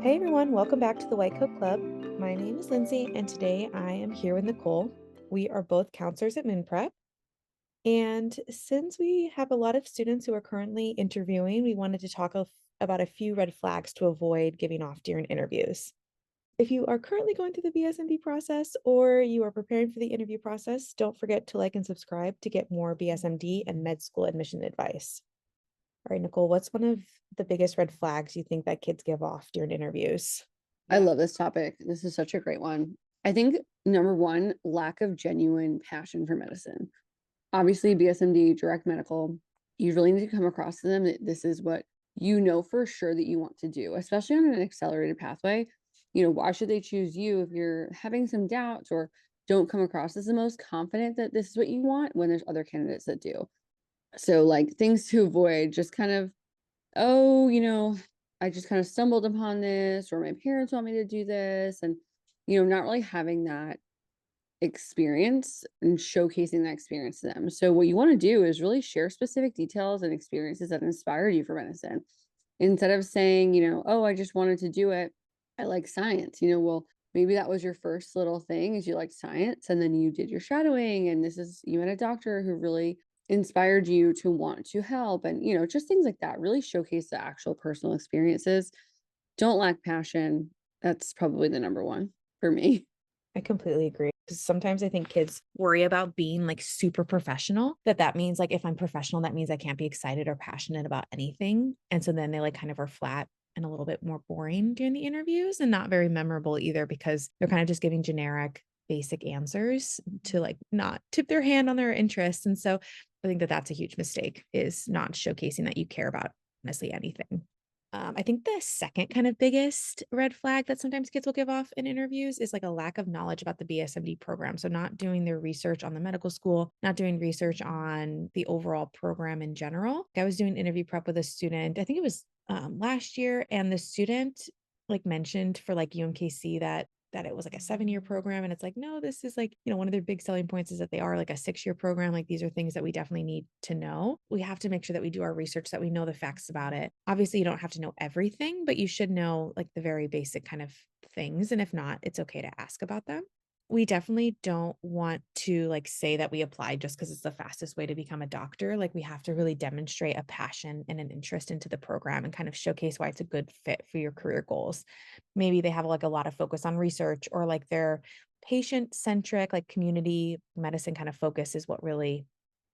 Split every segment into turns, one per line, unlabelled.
Hey everyone, welcome back to the White Coat Club. My name is Lindsay, and today I am here with Nicole. We are both counselors at MinPrep. And since we have a lot of students who are currently interviewing, we wanted to talk about a few red flags to avoid giving off during interviews. If you are currently going through the BSMD process or you are preparing for the interview process, don't forget to like and subscribe to get more BSMD and med school admission advice. All right, Nicole, what's one of the biggest red flags you think that kids give off during interviews?
I love this topic. This is such a great one. I think number one, lack of genuine passion for medicine. Obviously, BSMD, direct medical, you really need to come across to them that this is what you know for sure that you want to do, especially on an accelerated pathway. Why should they choose you if you're having some doubts or don't come across as the most confident that this is what you want when there's other candidates that do? So, like things to avoid, just kind of, oh, I just kind of stumbled upon this, or my parents want me to do this. And, not really having that experience and showcasing that experience to them. So, what you want to do is really share specific details and experiences that inspired you for medicine. Instead of saying, oh, I just wanted to do it. I like science, well, maybe that was your first little thing is you like science and then you did your shadowing and you met a doctor who really inspired you to want to help and just things like that really showcase the actual personal experiences. Don't lack passion. That's probably the number one for me.
I completely agree. Because sometimes I think kids worry about being like super professional, that means like if I'm professional, that means I can't be excited or passionate about anything. And so then they like kind of are flat and a little bit more boring during the interviews and not very memorable either because they're kind of just giving generic basic answers to like not tip their hand on their interests. And so I think that that's a huge mistake is not showcasing that you care about honestly anything. I think the second kind of biggest red flag that sometimes kids will give off in interviews is like a lack of knowledge about the BSMD program. So, not doing their research on the medical school, not doing research on the overall program in general. I was doing interview prep with a student, I think it was last year, and the student like mentioned for like UMKC that it was like a 7-year program. And it's like, no, this is like, one of their big selling points is that they are like a 6-year program. Like these are things that we definitely need to know. We have to make sure that we do our research, that we know the facts about it. Obviously, you don't have to know everything, but you should know like the very basic kind of things. And if not, it's okay to ask about them. We definitely don't want to like say that we applied just because it's the fastest way to become a doctor. Like we have to really demonstrate a passion and an interest into the program and kind of showcase why it's a good fit for your career goals. Maybe they have like a lot of focus on research or like their patient centric, like community medicine kind of focus is what really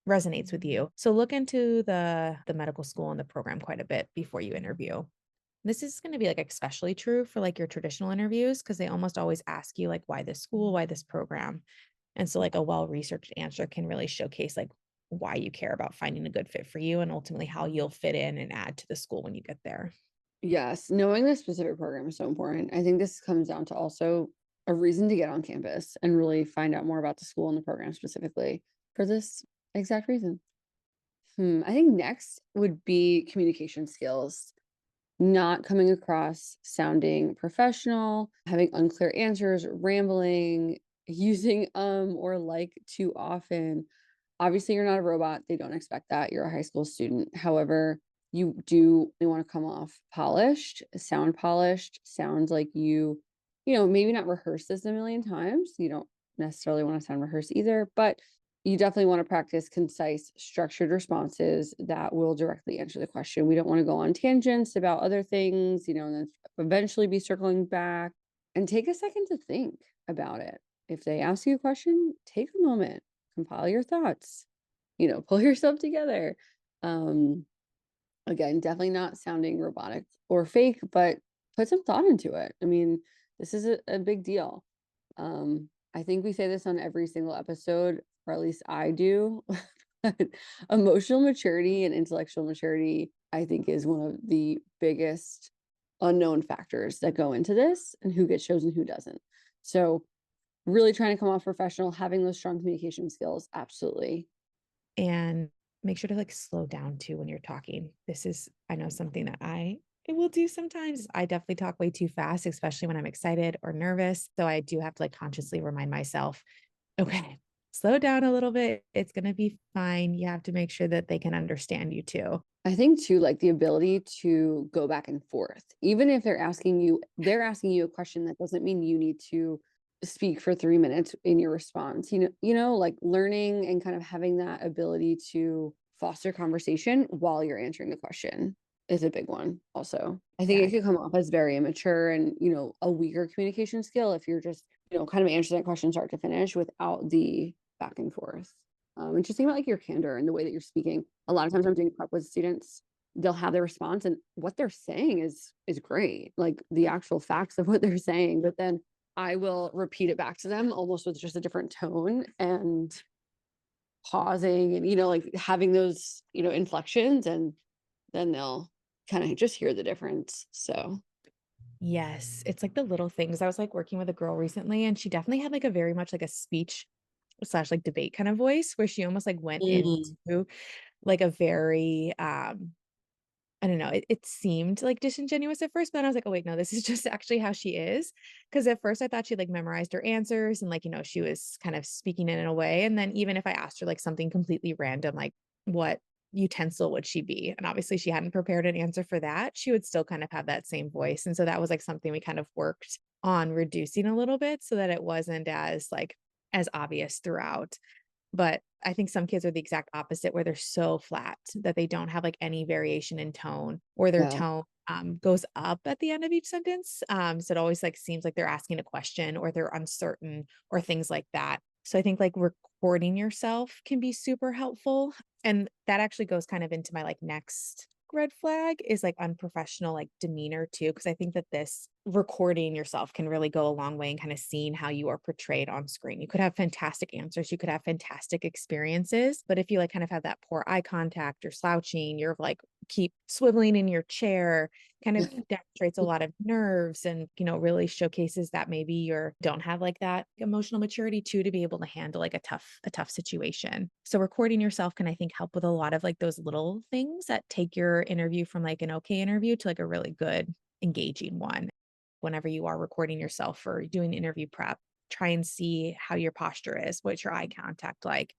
resonates with you. So look into the medical school and the program quite a bit before you interview. This is going to be like especially true for like your traditional interviews because they almost always ask you like why this school, why this program. And so like a well-researched answer can really showcase like why you care about finding a good fit for you and ultimately how you'll fit in and add to the school when you get there.
Yes, knowing the specific program is so important. I think this comes down to also a reason to get on campus and really find out more about the school and the program specifically for this exact reason. I think next would be communication skills, not coming across sounding professional, having unclear answers, rambling, using or like too often. Obviously, you're not a robot. They don't expect that. You're a high school student. However, you want to come off polished, sounds like maybe not rehearse this a million times. You don't necessarily want to sound rehearsed either, but you definitely want to practice concise, structured responses that will directly answer the question. We don't want to go on tangents about other things, and then eventually be circling back and take a second to think about it. If they ask you a question, take a moment, compile your thoughts, pull yourself together. Um, Again, definitely not sounding robotic or fake, but put some thought into it. I mean, this is a big deal. I think we say this on every single episode, or at least I do. But emotional maturity and intellectual maturity, I think, is one of the biggest unknown factors that go into this and who gets chosen, who doesn't. So, really trying to come off professional, having those strong communication skills, absolutely.
And make sure to like slow down too when you're talking. This is, I know something that I will do sometimes. I definitely talk way too fast, especially when I'm excited or nervous. So I do have to like consciously remind myself, okay, slow down a little bit. It's going to be fine. You have to make sure that they can understand you too.
I think too, like the ability to go back and forth, even if they're asking you a question, that doesn't mean you need to speak for 3 minutes in your response. Like learning and kind of having that ability to foster conversation while you're answering the question is a big one. Also, I think
Yeah.
it could come off as very immature and a weaker communication skill if you're just kind of answering that question start to finish without the back and forth. And just think about like your candor and the way that you're speaking. A lot of times I'm doing prep with students, they'll have their response and what they're saying is great, like the actual facts of what they're saying, but then I will repeat it back to them almost with just a different tone and pausing and like having those inflections, and then they'll kind of just hear the difference. So
Yes, it's like the little things. I was like working with a girl recently and she definitely had like a very much like a speech slash like debate kind of voice where she almost like went
mm,
into like a very I don't know, it seemed like disingenuous at first, but then I was like, oh wait, no, this is just actually how she is. Cause at first I thought she like memorized her answers and like, she was kind of speaking it in a way. And then even if I asked her like something completely random, like what utensil would she be? And obviously she hadn't prepared an answer for that, she would still kind of have that same voice. And so that was like something we kind of worked on reducing a little bit so that it wasn't as like as obvious throughout. But I think some kids are the exact opposite where they're so flat that they don't have like any variation in tone or their
yeah.
tone goes up at the end of each sentence. So it always like seems like they're asking a question or they're uncertain or things like that. So I think like recording yourself can be super helpful. And that actually goes kind of into my like next red flag is like unprofessional like demeanor too. Cause I think that this recording yourself can really go a long way in kind of seeing how you are portrayed on screen. You could have fantastic answers, you could have fantastic experiences, but if you like kind of have that poor eye contact, you're slouching, you're like keep swiveling in your chair, kind of demonstrates a lot of nerves and really showcases that maybe you don't have like that emotional maturity too to be able to handle like a tough situation. So recording yourself can I think help with a lot of like those little things that take your interview from like an okay interview to like a really good engaging one. Whenever you are recording yourself or doing interview prep, try and see how your posture is, what's your eye contact like.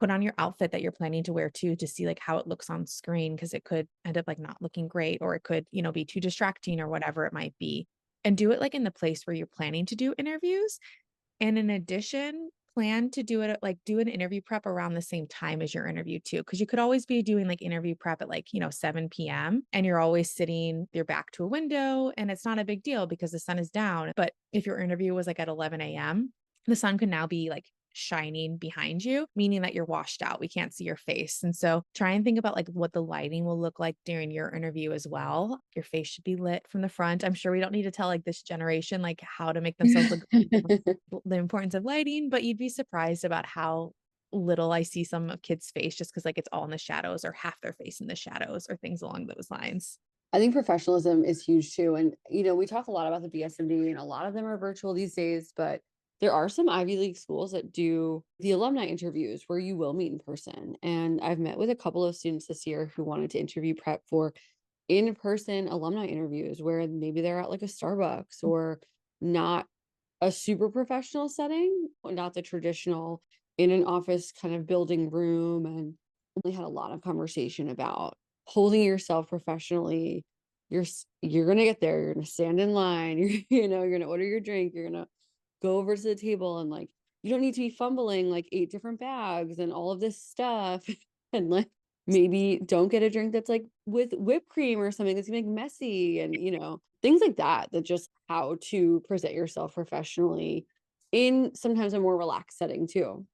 Put on your outfit that you're planning to wear too to see like how it looks on screen because it could end up like not looking great or it could, be too distracting or whatever it might be. And do it like in the place where you're planning to do interviews and in addition, plan to do it at, like do an interview prep around the same time as your interview too. Cause you could always be doing like interview prep at like, 7 PM and you're always sitting your back to a window and it's not a big deal because the sun is down. But if your interview was like at 11 AM, the sun could now be like shining behind you, meaning that you're washed out. We can't see your face. And so try and think about like what the lighting will look like during your interview as well. Your face should be lit from the front. I'm sure we don't need to tell like this generation like how to make themselves look the importance of lighting, but you'd be surprised about how little I see some of kids' face just because like it's all in the shadows or half their face in the shadows or things along those lines.
I think professionalism is huge too. And, we talk a lot about the BSMD and a lot of them are virtual these days, but there are some Ivy League schools that do the alumni interviews where you will meet in person. And I've met with a couple of students this year who wanted to interview prep for in-person alumni interviews where maybe they're at like a Starbucks or not a super professional setting, not the traditional in an office kind of building room. And we had a lot of conversation about holding yourself professionally. You're gonna get there, you're gonna stand in line, you're gonna order your drink, you're gonna go over to the table and like you don't need to be fumbling like 8 different bags and all of this stuff. And like maybe don't get a drink that's like with whipped cream or something that's gonna make messy and things like that, that just how to present yourself professionally in sometimes a more relaxed setting too.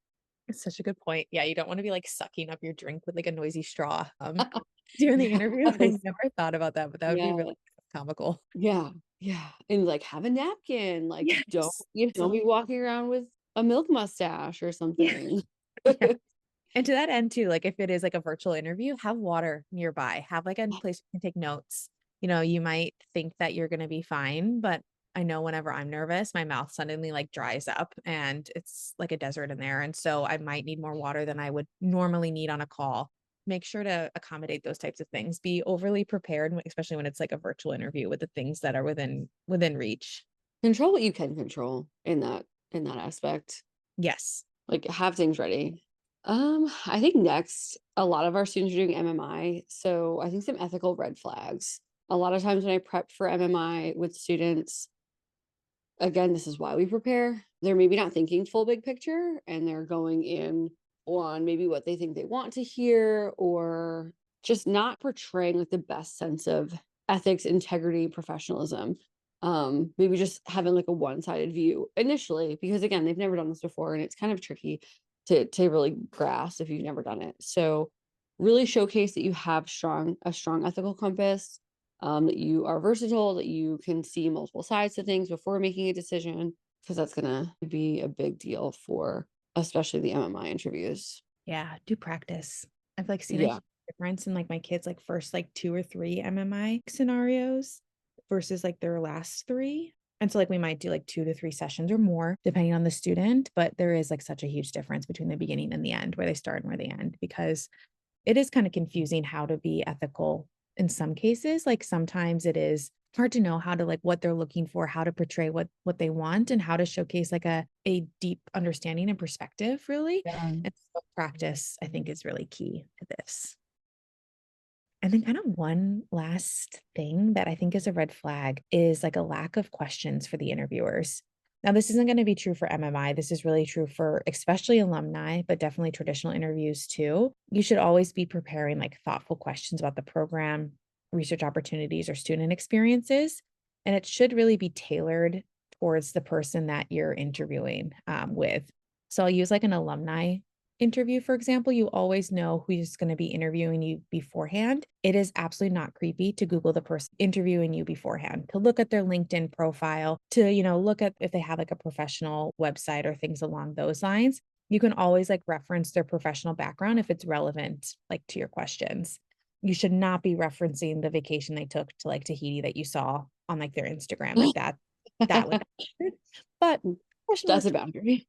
It's such a good point. Yeah, you don't want to be like sucking up your drink with like a noisy straw during the interview. I
Yes.
never thought about that, but that would be
Yeah.
really comical.
Yeah. Yeah. And like have a napkin. Like don't
Yes.
don't be walking around with a milk mustache or
Yeah.
something.
Yeah. And to that end too, like if it is like a virtual interview, have water nearby. Have like a place you can take notes. You might think that you're going to be fine, but I know whenever I'm nervous, my mouth suddenly like dries up and it's like a desert in there. And so I might need more water than I would normally need on a call. Make sure to accommodate those types of things. Be overly prepared, especially when it's like a virtual interview with the things that are within reach.
Control what you can control in that aspect.
Yes.
Like have things ready. I think next, a lot of our students are doing MMI, so I think some ethical red flags. A lot of times when I prep for MMI with students, again, this is why we prepare. They're maybe not thinking full big picture and they're going in on maybe what they think they want to hear or just not portraying like the best sense of ethics, integrity, professionalism. Maybe just having like a one-sided view initially, because again, they've never done this before and it's kind of tricky to really grasp if you've never done it. So really showcase that you have a strong ethical compass, that you are versatile, that you can see multiple sides to things before making a decision, because that's gonna be a big deal for especially the MMI interviews.
Yeah, do practice. I've like seen a
Yeah.
huge difference in like my kids like first like 2 or 3 MMI scenarios versus like their last 3. And so like we might do like 2 to 3 sessions or more depending on the student, but there is like such a huge difference between the beginning and the end, where they start and where they end, because it is kind of confusing how to be ethical in some cases. Like sometimes it is hard to know how to like what they're looking for, how to portray what they want, and how to showcase like a deep understanding and perspective, really.
Yeah.
And so practice, I think, is really key to this. And then kind of one last thing that I think is a red flag is like a lack of questions for the interviewers. Now, this isn't going to be true for MMI. This is really true for especially alumni, but definitely traditional interviews too. You should always be preparing like thoughtful questions about the program, research opportunities, or student experiences. And it should really be tailored towards the person that you're interviewing with. So I'll use like an alumni interview, for example. You always know who's going to be interviewing you beforehand. It is absolutely not creepy to Google the person interviewing you beforehand, to look at their LinkedIn profile, to, look at if they have like a professional website or things along those lines. You can always like reference their professional background if it's relevant, like to your questions. You should not be referencing the vacation they took to like Tahiti that you saw on like their Instagram, like that would not be good. But professional
That's a boundary.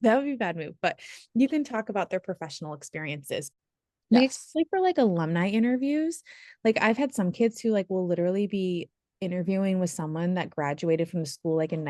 that would be a bad move, but you can talk about their professional experiences. Like,
Yes.
especially for, like, alumni interviews, like, I've had some kids who, like, will literally be interviewing with someone that graduated from the school, like, in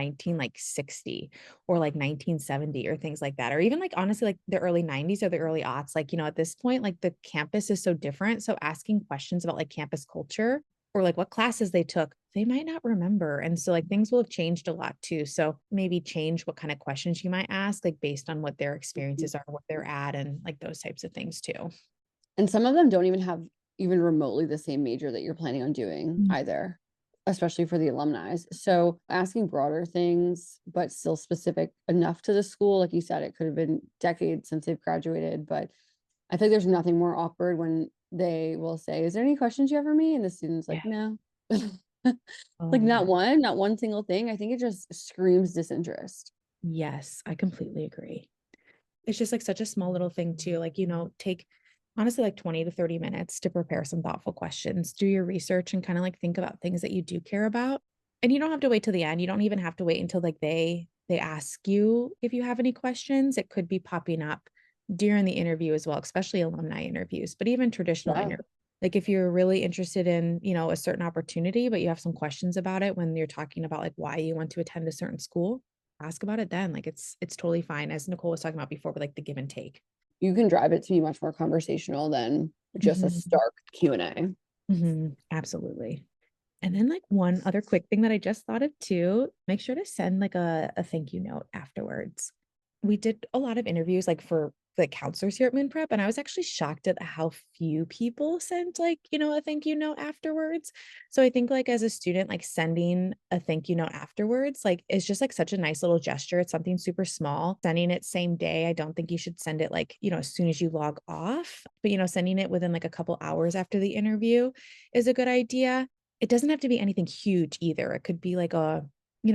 60 or, like, 1970 or things like that, or even, like, honestly, like, the early '90s or the early aughts. Like, at this point, like, the campus is so different, so asking questions about, like, campus culture or, like, what classes they took, they might not remember, and so, like, things will have changed a lot too. So maybe change what kind of questions you might ask, like, based on what their
Mhm.
experiences are, where they're at, and, like, those types of things too.
And some of them don't even have even remotely the same major that you're planning on doing either, especially for the alumni. So asking broader things, but still specific enough to the school. Like you said, it could have been decades since they've graduated, but I think there's nothing more awkward when they will say, "Is there any questions you have for me?" And the student's
Yeah.
like, "No."
Oh,
Like,
yeah.
not one single thing. I think it just screams disinterest.
Yes, I completely agree. It's just like such a small little thing too. Like, take honestly like 20 to 30 minutes to prepare some thoughtful questions. Do your research and kind of like think about things that you do care about. And you don't have to wait till the end. You don't even have to wait until like they ask you if you have any questions. It could be popping up during the interview as well, especially alumni interviews, but even traditional
Yeah.
interviews. Like if you're really interested in, a certain opportunity, but you have some questions about it when you're talking about like why you want to attend a certain school, ask about it then. Like it's totally fine. As Nicole was talking about before, with like the give and take.
You can drive it to be much more conversational than just a
Mhm,
stark Q&A.
absolutely. And then like one other quick thing that I just thought of too, make sure to send like a thank you note afterwards. We did a lot of interviews like for the counselors here at Moon Prep, and I was actually shocked at how few people sent like, a thank you note afterwards. So I think like as a student, like sending a thank you note afterwards, like is just like such a nice little gesture. It's something super small. Sending it same day. I don't think you should send it like, as soon as you log off, but sending it within like a couple hours after the interview is a good idea. It doesn't have to be anything huge either. It could be like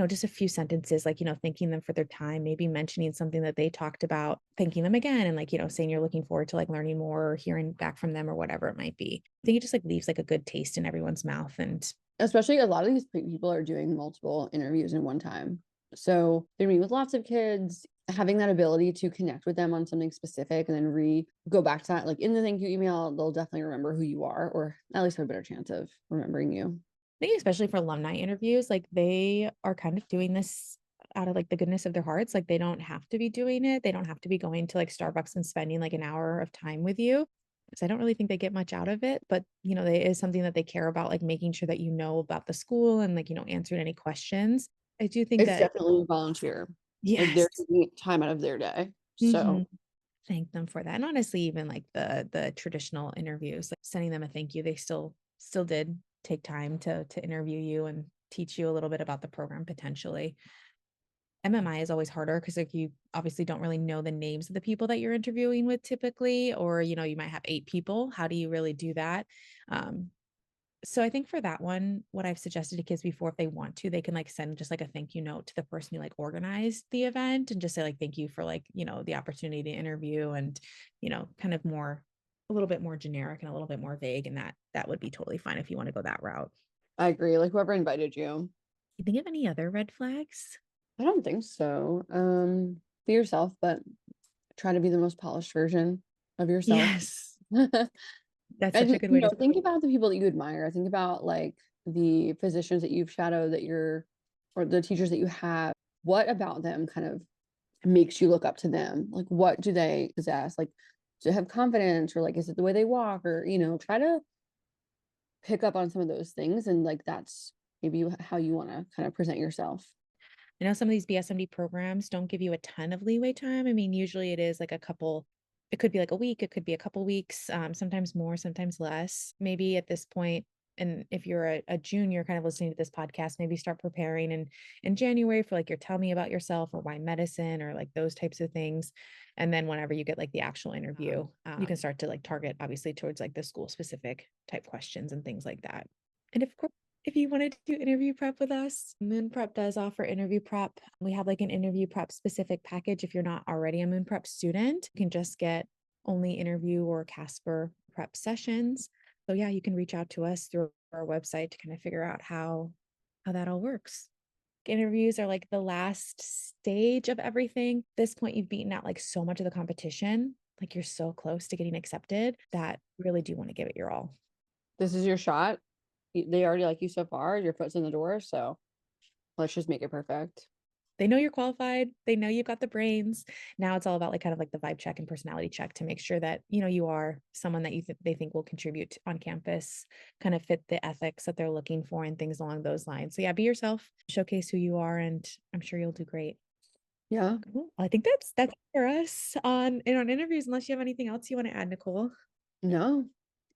just a few sentences, like, thanking them for their time, maybe mentioning something that they talked about, thanking them again, and like, saying you're looking forward to like learning more or hearing back from them or whatever it might be. I think it just like leaves like a good taste in everyone's mouth. And
Especially a lot of these people are doing multiple interviews in one time. So they're meeting with lots of kids, having that ability to connect with them on something specific and then go back to that, like in the thank you email, they'll definitely remember who you are, or at least have a better chance of remembering you.
I think especially for alumni interviews, like they are kind of doing this. out of like the goodness of their hearts. Like they don't have to be doing it. They don't have to be going to like Starbucks and spending like an hour of time with you. Because I don't really think they get much out of it, but they is something that they care about, like making sure that you know about the school and like, answering any questions. I do think
It's
that
definitely volunteer. Like
yes.
they're taking time out of their day.
Mhm.
So
Thank them for that. And honestly, even like the traditional interviews, like sending them a thank you, they still did take time to interview you and teach you a little bit about the program potentially. MMI is always harder because like you obviously don't really know the names of the people that you're interviewing with typically, or you might have 8 people. How do you really do that? Um, so I think for that one, what I've suggested to kids before, if they want to, they can like send just like a thank you note to the person who like organized the event and just say like thank you for like, the opportunity to interview and, kind of a little bit more generic and a little bit more vague. And that would be totally fine if you want to go that route.
I agree. Like whoever invited you.
You think of any other red flags?
I don't think so. Be yourself, but try to be the most polished version of yourself.
Yes.
And
That's such a good way to
think about the people that you admire. Think about like the physicians that you've shadowed or the teachers that you have. What about them kind of makes you look up to them? Like, what do they possess? Like, do they have confidence or like, is it the way they walk or, try to pick up on some of those things. And like, that's maybe how you want to kind of present yourself.
I know some of these BSMD programs don't give you a ton of leeway time. I mean, usually it is like it could be like a week, it could be a couple weeks, sometimes more, sometimes less. Maybe at this point, and if you're a junior kind of listening to this podcast, maybe start preparing in January for like your tell me about yourself or why medicine or like those types of things. And then whenever you get like the actual interview, you can start to like target obviously towards like the school specific type questions and things like that. And of course, if you wanted to do interview prep with us, Moon Prep does offer interview prep. We have like an interview prep specific package. If you're not already a Moon Prep student, you can just get only interview or Casper prep sessions. So yeah, you can reach out to us through our website to kind of figure out how that all works. Interviews are like the last stage of everything. At this point, you've beaten out like so much of the competition. Like you're so close to getting accepted that you really do want to give it your all.
This is your shot. They already like you so far. Your foot's in the door. So let's just make it perfect.
They know you're qualified. They know you've got the brains. Now it's all about like kind of like the vibe check and personality check to make sure that, you are someone that they think will contribute on campus, kind of fit the ethics that they're looking for and things along those lines. So yeah, be yourself, showcase who you are, and I'm sure you'll do great.
Yeah.
Cool. I think that's for us on interviews, unless you have anything else you want to add, Nicole.
No,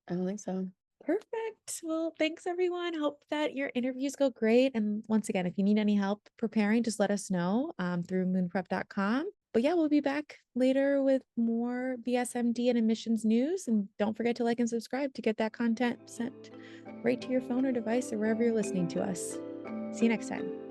I don't think so.
Perfect. Well, thanks everyone. Hope that your interviews go great. And once again, if you need any help preparing, just let us know through moonprep.com. But yeah, we'll be back later with more BSMD and admissions news. And don't forget to like and subscribe to get that content sent right to your phone or device or wherever you're listening to us. See you next time.